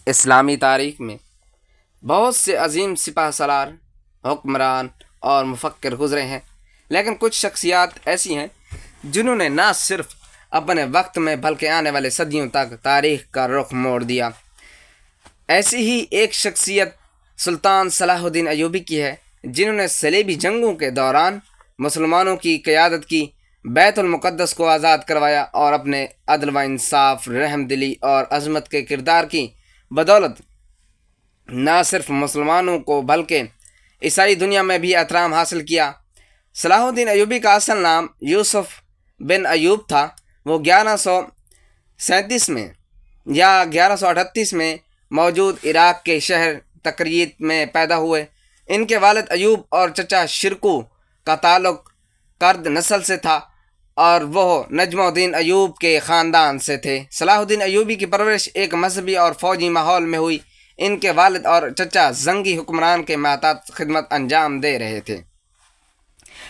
اسلامی تاریخ میں بہت سے عظیم سپہ سالار، حکمران اور مفکر گزرے ہیں، لیکن کچھ شخصیات ایسی ہیں جنہوں نے نہ صرف اپنے وقت میں بلکہ آنے والے صدیوں تک تاریخ کا رخ موڑ دیا۔ ایسی ہی ایک شخصیت سلطان صلاح الدین ایوبی کی ہے، جنہوں نے صلیبی جنگوں کے دوران مسلمانوں کی قیادت کی، بیت المقدس کو آزاد کروایا اور اپنے عدل و انصاف، رحم دلی اور عظمت کے کردار کی بدولت نہ صرف مسلمانوں کو بلکہ عیسائی دنیا میں بھی احترام حاصل کیا۔ صلاح الدین ایوبی کا اصل نام یوسف بن ایوب تھا۔ وہ 1137 میں یا 1138 میں موجود عراق کے شہر تکریت میں پیدا ہوئے۔ ان کے والد ایوب اور چچا شرکو کا تعلق کرد نسل سے تھا اور وہ نجم الدین ایوب کے خاندان سے تھے۔ صلاح الدین ایوبی کی پرورش ایک مذہبی اور فوجی ماحول میں ہوئی۔ ان کے والد اور چچا زنگی حکمران کے ماتحت خدمت انجام دے رہے تھے۔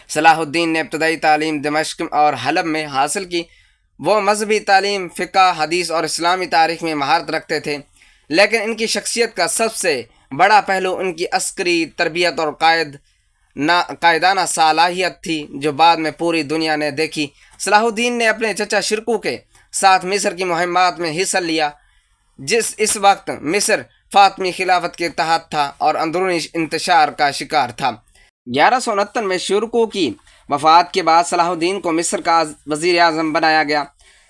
صلاح الدین نے ابتدائی تعلیم دمشق اور حلب میں حاصل کی۔ وہ مذہبی تعلیم، فقہ، حدیث اور اسلامی تاریخ میں مہارت رکھتے تھے، لیکن ان کی شخصیت کا سب سے بڑا پہلو ان کی عسکری تربیت اور قائدانہ صلاحیت تھی، جو بعد میں پوری دنیا نے دیکھی۔ صلاح الدین نے اپنے چچا شرکو کے ساتھ مصر کی مہمات میں حصہ لیا، اس وقت مصر فاطمی خلافت کے تحت تھا اور اندرونی انتشار کا شکار تھا۔ 1169 میں شرکو کی وفات کے بعد صلاح الدین کو مصر کا وزیر اعظم بنایا گیا۔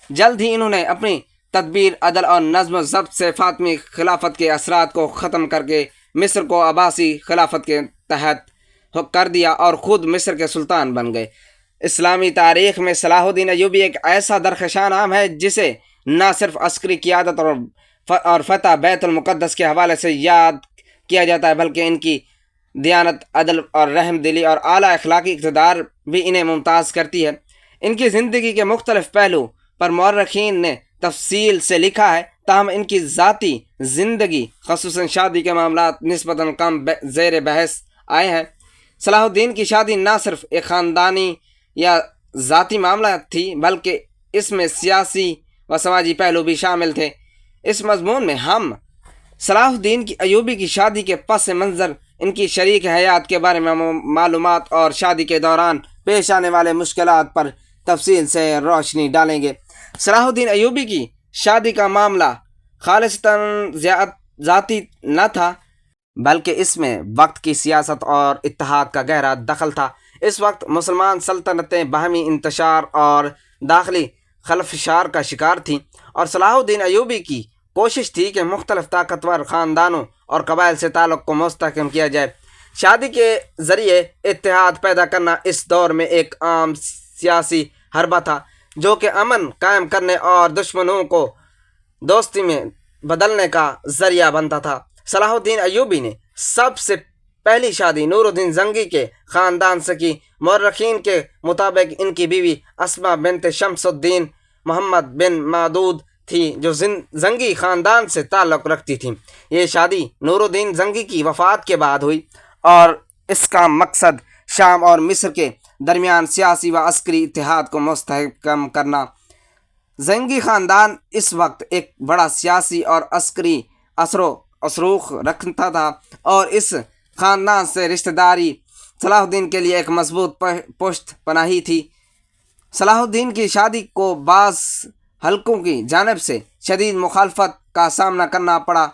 جلد ہی انہوں نے اپنی تدبیر، عدل اور نظم و ضبط سے فاطمی خلافت کے اثرات کو ختم کر کے مصر کو عباسی خلافت کے تحت کر دیا اور خود مصر کے سلطان بن گئے۔ اسلامی تاریخ میں صلاح الدین ایوبی ایک ایسا درخشاں نام ہے جسے نہ صرف عسکری قیادت اور فتح بیت المقدس کے حوالے سے یاد کیا جاتا ہے، بلکہ ان کی دیانت، عدل اور رحم دلی اور اعلیٰ اخلاقی اقتدار بھی انہیں ممتاز کرتی ہے۔ ان کی زندگی کے مختلف پہلو پر مورخین نے تفصیل سے لکھا ہے، تاہم ان کی ذاتی زندگی، خصوصاً شادی کے معاملات، نسبتاً کم زیر بحث آئے ہیں۔ صلاح الدین کی شادی نہ صرف ایک خاندانی یا ذاتی معاملہ تھی، بلکہ اس میں سیاسی و سماجی پہلو بھی شامل تھے۔ اس مضمون میں ہم صلاح الدین کی ایوبی کی شادی کے پس منظر، ان کی شریک حیات کے بارے میں معلومات اور شادی کے دوران پیش آنے والے مشکلات پر تفصیل سے روشنی ڈالیں گے۔ صلاح الدین ایوبی کی شادی کا معاملہ خالصتاً ذاتی نہ تھا، بلکہ اس میں وقت کی سیاست اور اتحاد کا گہرا دخل تھا۔ اس وقت مسلمان سلطنتیں باہمی انتشار اور داخلی خلفشار کا شکار تھیں، اور صلاح الدین ایوبی کی کوشش تھی کہ مختلف طاقتور خاندانوں اور قبائل سے تعلق کو مستحکم کیا جائے۔ شادی کے ذریعے اتحاد پیدا کرنا اس دور میں ایک عام سیاسی حربہ تھا، جو کہ امن قائم کرنے اور دشمنوں کو دوستی میں بدلنے کا ذریعہ بنتا تھا۔ صلاح الدین ایوبی نے سب سے پہلی شادی نور الدین زنگی کے خاندان سے کی۔ مورخین کے مطابق ان کی بیوی اسما بنت شمس الدین محمد بن مادود تھی، جو زنگی خاندان سے تعلق رکھتی تھی۔ یہ شادی نور الدین زنگی کی وفات کے بعد ہوئی اور اس کا مقصد شام اور مصر کے درمیان سیاسی و عسکری اتحاد کو مستحکم کرنا۔ زنگی خاندان اس وقت ایک بڑا سیاسی اور عسکری اثر و رسوخ رکھتا تھا، اور اس خاندان سے رشتہ داری صلاح الدین کے لیے ایک مضبوط پشت پناہی تھی۔ صلاح الدین کی شادی کو بعض حلقوں کی جانب سے شدید مخالفت کا سامنا کرنا پڑا۔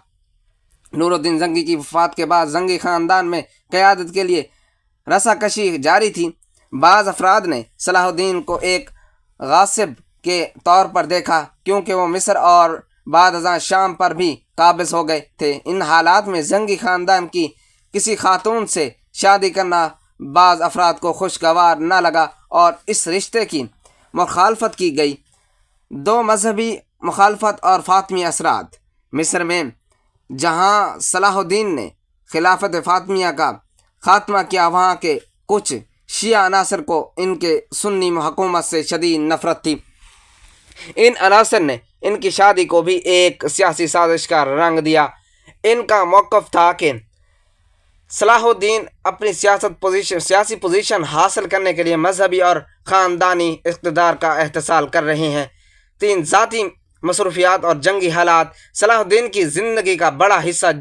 نور الدین زنگی کی وفات کے بعد زنگی خاندان میں قیادت کے لیے رساکشی جاری تھی۔ بعض افراد نے صلاح الدین کو ایک غاصب کے طور پر دیکھا، کیونکہ وہ مصر اور بعد ازاں شام پر بھی قابض ہو گئے تھے۔ ان حالات میں زنگی خاندان کی کسی خاتون سے شادی کرنا بعض افراد کو خوشگوار نہ لگا اور اس رشتے کی مخالفت کی گئی۔ دو مذہبی مخالفت اور فاطمی اثرات۔ مصر میں جہاں صلاح الدین نے خلافت فاطمیہ کا خاتمہ کیا، وہاں کے کچھ شیعہ عناصر کو ان کے سنی حکومت سے شدید نفرت تھی۔ ان عناصر نے ان کی شادی کو بھی ایک سیاسی سازش کا رنگ دیا۔ ان کا موقف تھا کہ صلاح الدین اپنی سیاسی پوزیشن حاصل کرنے کے لیے مذہبی اور خاندانی اقتدار کا احتساب کر رہے ہیں۔ 3 ذاتی مصروفیات اور جنگی حالات۔ صلاح الدین کی زندگی کا بڑا حصہ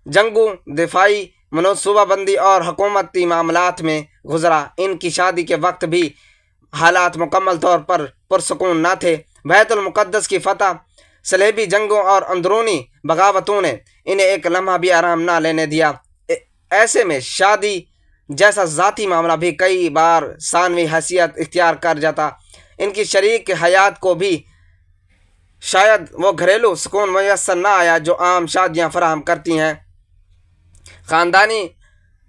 جنگوں، دفاعی منصوبہ بندی اور حکومتی معاملات میں گزرا۔ ان کی شادی کے وقت بھی حالات مکمل طور پر پرسکون نہ تھے۔ بیت المقدس کی فتح، صلیبی جنگوں اور اندرونی بغاوتوں نے انہیں ایک لمحہ بھی آرام نہ لینے دیا۔ ایسے میں شادی جیسا ذاتی معاملہ بھی کئی بار ثانوی حیثیت اختیار کر جاتا۔ ان کی شریک حیات کو بھی شاید وہ گھریلو سکون میسر نہ آیا جو عام شادیاں فراہم کرتی ہیں۔ خاندانی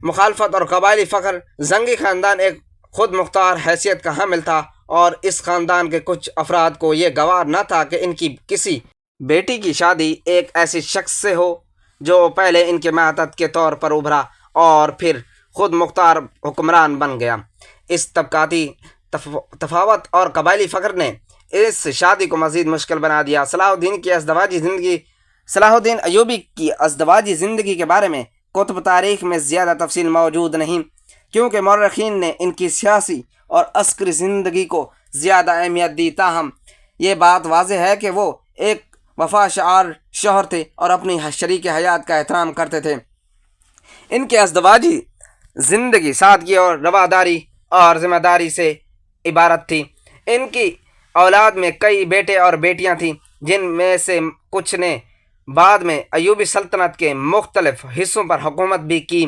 مخالفت اور قبائلی فخر۔ زنگی خاندان ایک خود مختار حیثیت کا حامل تھا اور اس خاندان کے کچھ افراد کو یہ گوار نہ تھا کہ ان کی کسی بیٹی کی شادی ایک ایسی شخص سے ہو جو پہلے ان کے ماتحت کے طور پر ابھرا اور پھر خود مختار حکمران بن گیا۔ اس طبقاتی تفاوت اور قبائلی فخر نے اس شادی کو مزید مشکل بنا دیا۔ صلاح الدین ایوبی کی ازدواجی زندگی کے بارے میں کتب تاریخ میں زیادہ تفصیل موجود نہیں، کیونکہ مورخین نے ان کی سیاسی اور عسکری زندگی کو زیادہ اہمیت دی۔ تاہم یہ بات واضح ہے کہ وہ ایک وفا شعار شوہر تھے اور اپنی شریک حیات کا احترام کرتے تھے۔ ان کی ازدواجی زندگی سادگی اور رواداری اور ذمہ داری سے عبارت تھی۔ ان کی اولاد میں کئی بیٹے اور بیٹیاں تھیں، جن میں سے کچھ نے بعد میں ایوبی سلطنت کے مختلف حصوں پر حکومت بھی کی۔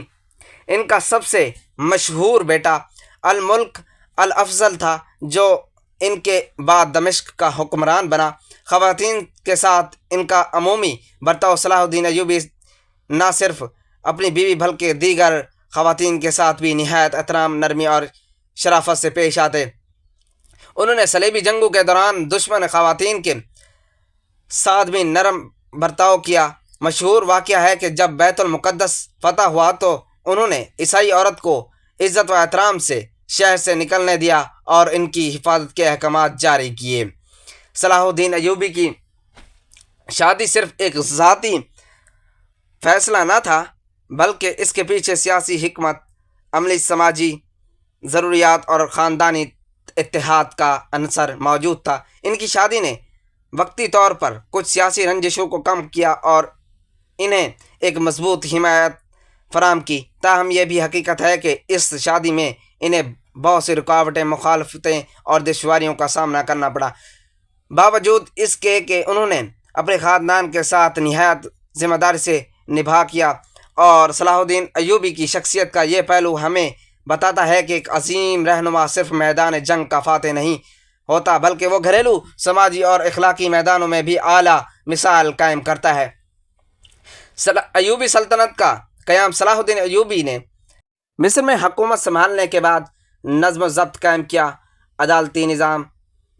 ان کا سب سے مشہور بیٹا الملک الافضل تھا، جو ان کے بعد دمشق کا حکمران بنا۔ خواتین کے ساتھ ان کا عمومی برتاؤ۔ صلاح الدین ایوبی نہ صرف اپنی بیوی بلکہ دیگر خواتین کے ساتھ بھی نہایت احترام، نرمی اور شرافت سے پیش آتے۔ انہوں نے صلیبی جنگوں کے دوران دشمن خواتین کے ساتھ بھی نرم برتاؤ کیا۔ مشہور واقعہ ہے کہ جب بیت المقدس فتح ہوا تو انہوں نے عیسائی عورت کو عزت و احترام سے شہر سے نکلنے دیا اور ان کی حفاظت کے احکامات جاری کیے۔ صلاح الدین ایوبی کی شادی صرف ایک ذاتی فیصلہ نہ تھا، بلکہ اس کے پیچھے سیاسی حکمت، عملی سماجی ضروریات اور خاندانی اتحاد کا عنصر موجود تھا۔ ان کی شادی نے وقتی طور پر کچھ سیاسی رنجشوں کو کم کیا اور انہیں ایک مضبوط حمایت فراہم کی۔ تاہم یہ بھی حقیقت ہے کہ اس شادی میں انہیں بہت سی رکاوٹیں، مخالفتیں اور دشواریوں کا سامنا کرنا پڑا۔ باوجود اس کے کہ انہوں نے اپنے خاندان کے ساتھ نہایت ذمہ داری سے نبھا کیا، اور صلاح الدین ایوبی کی شخصیت کا یہ پہلو ہمیں بتاتا ہے کہ ایک عظیم رہنما صرف میدان جنگ کا فاتح نہیں ہوتا، بلکہ وہ گھریلو، سماجی اور اخلاقی میدانوں میں بھی اعلیٰ مثال قائم کرتا ہے۔ ایوبی سلطنت کا قیام۔ صلاح الدین ایوبی نے مصر میں حکومت سنبھالنے کے بعد نظم و ضبط قائم کیا، عدالتی نظام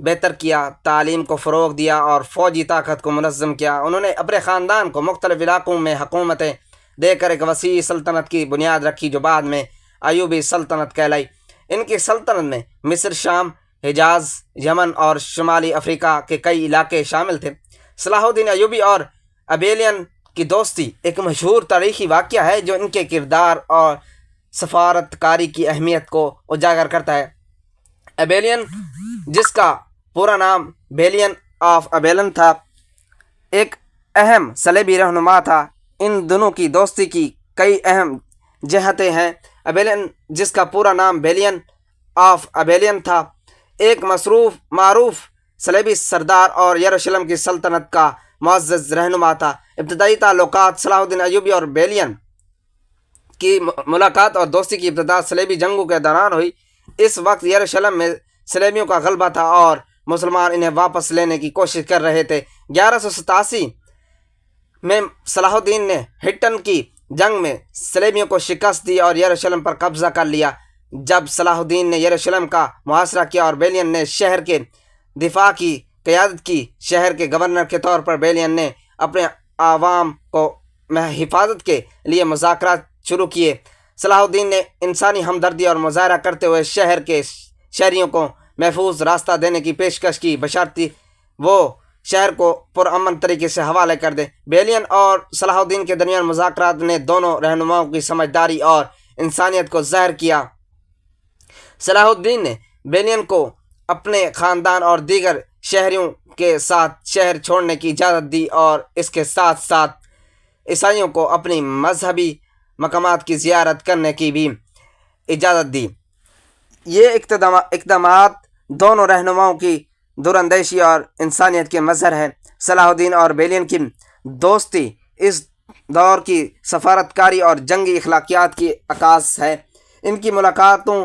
بہتر کیا، تعلیم کو فروغ دیا اور فوجی طاقت کو منظم کیا۔ انہوں نے اپنے خاندان کو مختلف علاقوں میں حکومتیں دے کر ایک وسیع سلطنت کی بنیاد رکھی، جو بعد میں ایوبی سلطنت کہلائی۔ ان کی سلطنت میں مصر، شام، حجاز، یمن اور شمالی افریقہ کے کئی علاقے شامل تھے۔ صلاح الدین ایوبی اور ابیلین کی دوستی ایک مشہور تاریخی واقعہ ہے جو ان کے کردار اور سفارت کاری کی اہمیت کو اجاگر کرتا ہے۔ ابیلین، جس کا پورا نام بیلین آف ابیلن تھا، ایک اہم صلیبی رہنما تھا۔ ان دونوں کی دوستی کی کئی اہم جہتیں ہیں۔ ابیلین، جس کا پورا نام بیلین آف ابیلین تھا، ایک معروف صلیبی سردار اور یروشلم کی سلطنت کا معزز رہنما تھا۔ ابتدائی تعلقات۔ صلاح الدین ایوبی اور بیلین کی ملاقات اور دوستی کی ابتدا صلیبی جنگوں کے دوران ہوئی۔ اس وقت یروشلم میں صلیبیوں کا غلبہ تھا اور مسلمان انہیں واپس لینے کی کوشش کر رہے تھے۔ 1187 میں صلاح الدین نے ہٹن کی جنگ میں صلیبیوں کو شکست دی اور یروشلم پر قبضہ کر لیا۔ جب صلاح الدین نے یروشلم کا محاصرہ کیا اور بیلین نے شہر کے دفاع کی قیادت کی، شہر کے گورنر کے طور پر بیلین نے اپنے عوام کو حفاظت کے لیے مذاکرات شروع کیے۔ صلاح الدین نے انسانی ہمدردی اور مظاہرہ کرتے ہوئے شہر کے شہریوں کو محفوظ راستہ دینے کی پیشکش کی، بشرطیہ وہ شہر کو پرامن طریقے سے حوالے کر دیں۔ بیلین اور صلاح الدین کے درمیان مذاکرات نے دونوں رہنماؤں کی سمجھداری اور انسانیت کو ظاہر کیا۔ صلاح الدین نے بیلین کو اپنے خاندان اور دیگر شہریوں کے ساتھ شہر چھوڑنے کی اجازت دی اور اس کے ساتھ ساتھ عیسائیوں کو اپنی مذہبی مقامات کی زیارت کرنے کی بھی اجازت دی۔ یہ اقدامات دونوں رہنماؤں کی دوراندیشی اور انسانیت کے مظہر ہے۔ صلاح الدین اور بیلین کی دوستی اس دور کی سفارتکاری اور جنگی اخلاقیات کی عکاس ہے۔ ان کی ملاقاتوں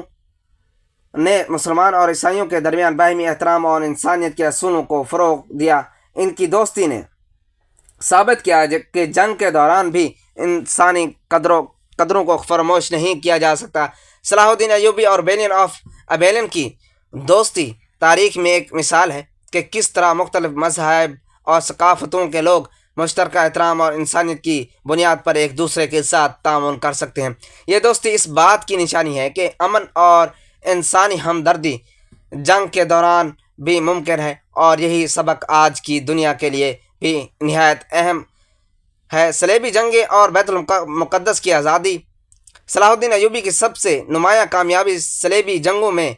نے مسلمان اور عیسائیوں کے درمیان باہمی احترام اور انسانیت کے اصولوں کو فروغ دیا۔ ان کی دوستی نے ثابت کیا کہ جنگ کے دوران بھی انسانی قدروں کو فراموش نہیں کیا جا سکتا۔ صلاح الدین ایوبی اور بیلین آف ابیلین کی دوستی تاریخ میں ایک مثال ہے کہ کس طرح مختلف مذاہب اور ثقافتوں کے لوگ مشترکہ احترام اور انسانیت کی بنیاد پر ایک دوسرے کے ساتھ تعاون کر سکتے ہیں۔ یہ دوستی اس بات کی نشانی ہے کہ امن اور انسانی ہمدردی جنگ کے دوران بھی ممکن ہے، اور یہی سبق آج کی دنیا کے لیے بھی نہایت اہم ہے۔ صلیبی جنگیں اور بیت المقدس کی آزادی۔ صلاح الدین ایوبی کی سب سے نمایاں کامیابی صلیبی جنگوں میں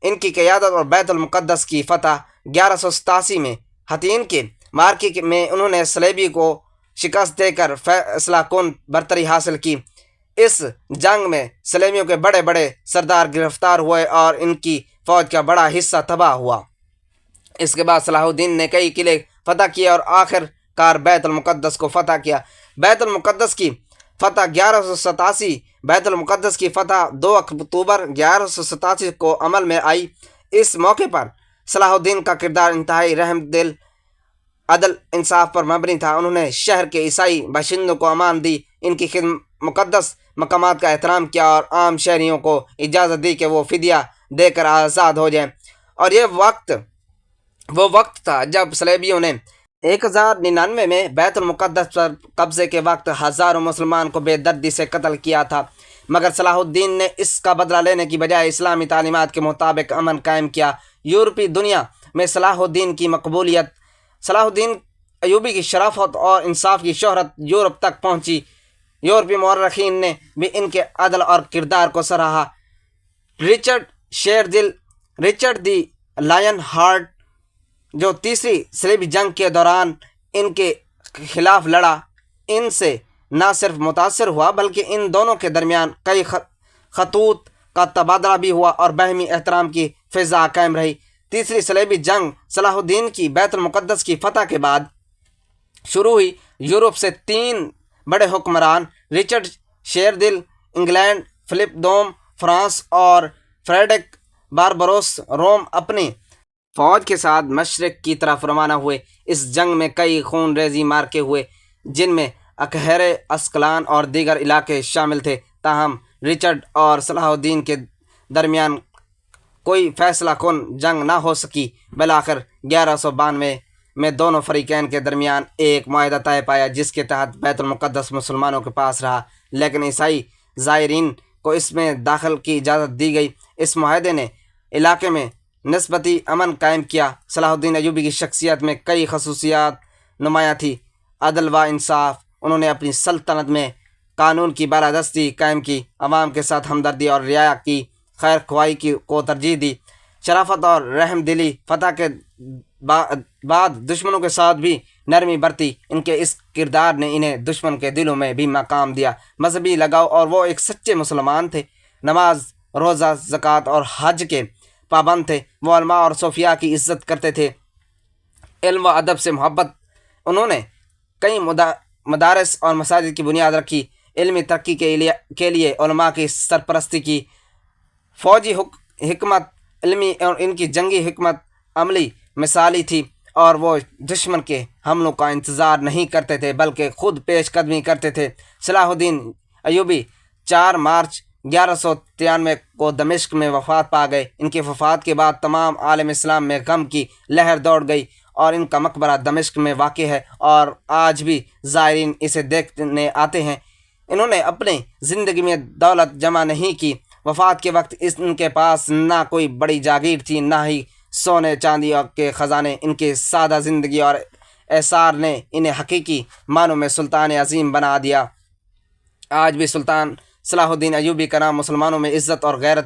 ان کی قیادت اور بیت المقدس کی فتح۔ 1187 میں حطین کے معرکے میں انہوں نے صلیبی کو شکست دے کر فیصلہ کن برتری حاصل کی۔ اس جنگ میں صلیبیوں کے بڑے بڑے سردار گرفتار ہوئے اور ان کی فوج کا بڑا حصہ تباہ ہوا۔ اس کے بعد صلاح الدین نے کئی قلعے فتح کیے اور آخر کار بیت المقدس کو فتح کیا۔ بیت المقدس کی فتح 1187 بیت المقدس کی فتح 2 اکتوبر 1187 کو عمل میں آئی۔ اس موقع پر صلاح الدین کا کردار انتہائی رحم دل، عدل، انصاف پر مبنی تھا۔ انہوں نے شہر کے عیسائی باشندوں کو امان دی، ان کی مقدس مقامات کا احترام کیا اور عام شہریوں کو اجازت دی کہ وہ فدیہ دے کر آزاد ہو جائیں۔ اور یہ وہ وقت تھا جب صلیبیوں نے 1099 میں بیت المقدس پر قبضے کے وقت ہزاروں مسلمان کو بے دردی سے قتل کیا تھا، مگر صلاح الدین نے اس کا بدلہ لینے کی بجائے اسلامی تعلیمات کے مطابق امن قائم کیا۔ یورپی دنیا میں صلاح الدین کی مقبولیت، صلاح الدین ایوبی کی شرافت اور انصاف کی شہرت یورپ تک پہنچی۔ یورپی مورخین نے بھی ان کے عدل اور کردار کو سراہا۔ رچرڈ دی لائن ہارٹ، جو تیسری صلیبی جنگ کے دوران ان کے خلاف لڑا، ان سے نہ صرف متاثر ہوا بلکہ ان دونوں کے درمیان کئی خطوط کا تبادلہ بھی ہوا اور باہمی احترام کی فضا قائم رہی۔ تیسری صلیبی جنگ صلاح الدین کی بیت المقدس کی فتح کے بعد شروع ہوئی۔ یورپ سے 3 بڑے حکمران، رچرڈ شیردل انگلینڈ، فلپ دوم فرانس اور فریڈرک باربروس روم، اپنی فوج کے ساتھ مشرق کی طرف روانہ ہوئے۔ اس جنگ میں کئی خون ریزی مارکے ہوئے، جن میں اکہرے، اسکلان اور دیگر علاقے شامل تھے۔ تاہم رچرڈ اور صلاح الدین کے درمیان کوئی فیصلہ کن جنگ نہ ہو سکی۔ بالآخر 1192 میں دونوں فریقین کے درمیان ایک معاہدہ طے پایا، جس کے تحت بیت المقدس مسلمانوں کے پاس رہا، لیکن عیسائی زائرین کو اس میں داخل کی اجازت دی گئی۔ اس معاہدے نے علاقے میں نسبتی امن قائم کیا۔ صلاح الدین ایوبی کی شخصیت میں کئی خصوصیات نمایاں تھیں۔ عدل و انصاف، انہوں نے اپنی سلطنت میں قانون کی بالادستی قائم کی، عوام کے ساتھ ہمدردی اور رعایا کی خیر خواہی کو ترجیح دی۔ شرافت اور رحم دلی، فتح کے بعد دشمنوں کے ساتھ بھی نرمی برتی۔ ان کے اس کردار نے انہیں دشمن کے دلوں میں بھی مقام دیا۔ مذہبی لگاؤ، اور وہ ایک سچے مسلمان تھے، نماز، روزہ، زکوٰۃ اور حج کے پابند تھے۔ وہ علماء اور صوفیاء کی عزت کرتے تھے، علم و ادب سے محبت۔ انہوں نے کئی مدارس اور مساجد کی بنیاد رکھی، علمی ترقی کے لیے علماء کی سرپرستی کی۔ فوجی حکمت علمی اور ان کی جنگی حکمت عملی مثالی تھی، اور وہ دشمن کے حملوں کا انتظار نہیں کرتے تھے بلکہ خود پیش قدمی کرتے تھے۔ صلاح الدین ایوبی 4 مارچ 1193 کو دمشق میں وفات پا گئے۔ ان کی وفات کے بعد تمام عالم اسلام میں غم کی لہر دوڑ گئی، اور ان کا مقبرہ دمشق میں واقع ہے اور آج بھی زائرین اسے دیکھنے آتے ہیں۔ انہوں نے اپنی زندگی میں دولت جمع نہیں کی۔ وفات کے وقت ان کے پاس نہ کوئی بڑی جاگیر تھی، نہ ہی سونے چاندی کے خزانے۔ ان کی سادہ زندگی اور ایثار نے انہیں حقیقی معنوں میں سلطان عظیم بنا دیا۔ آج بھی سلطان صلاح الدین ایوبی کا نام مسلمانوں میں عزت اور غیرت،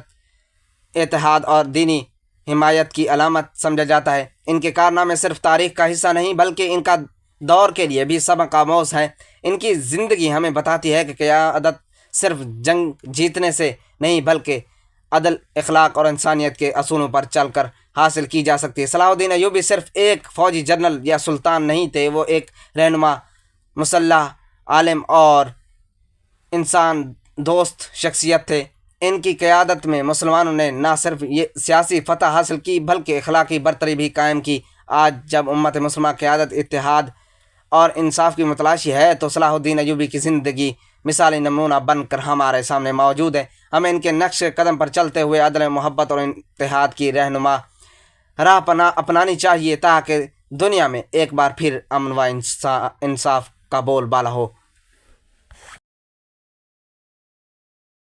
اتحاد اور دینی حمایت کی علامت سمجھا جاتا ہے۔ ان کے کارنامے صرف تاریخ کا حصہ نہیں بلکہ ان کا دور کے لیے بھی سبق آموز ہیں۔ ان کی زندگی ہمیں بتاتی ہے کہ قیادت صرف جنگ جیتنے سے نہیں بلکہ عدل، اخلاق اور انسانیت کے اصولوں پر چل کر حاصل کی جا سکتی ہے۔ صلاح الدین ایوبی صرف ایک فوجی جنرل یا سلطان نہیں تھے، وہ ایک رہنما، مسلح، عالم اور انسان دوست شخصیت تھے۔ ان کی قیادت میں مسلمانوں نے نہ صرف یہ سیاسی فتح حاصل کی بلکہ اخلاقی برتری بھی قائم کی۔ آج جب امت مسلمہ قیادت، اتحاد اور انصاف کی متلاشی ہے تو صلاح الدین ایوبی کی زندگی مثالی نمونہ بن کر ہمارے سامنے موجود ہے۔ ہمیں ان کے نقش قدم پر چلتے ہوئے عدل، محبت اور اتحاد کی رہنما راہ اپنانی چاہیے تاکہ دنیا میں ایک بار پھر امن و انصاف کا بول بالا ہو۔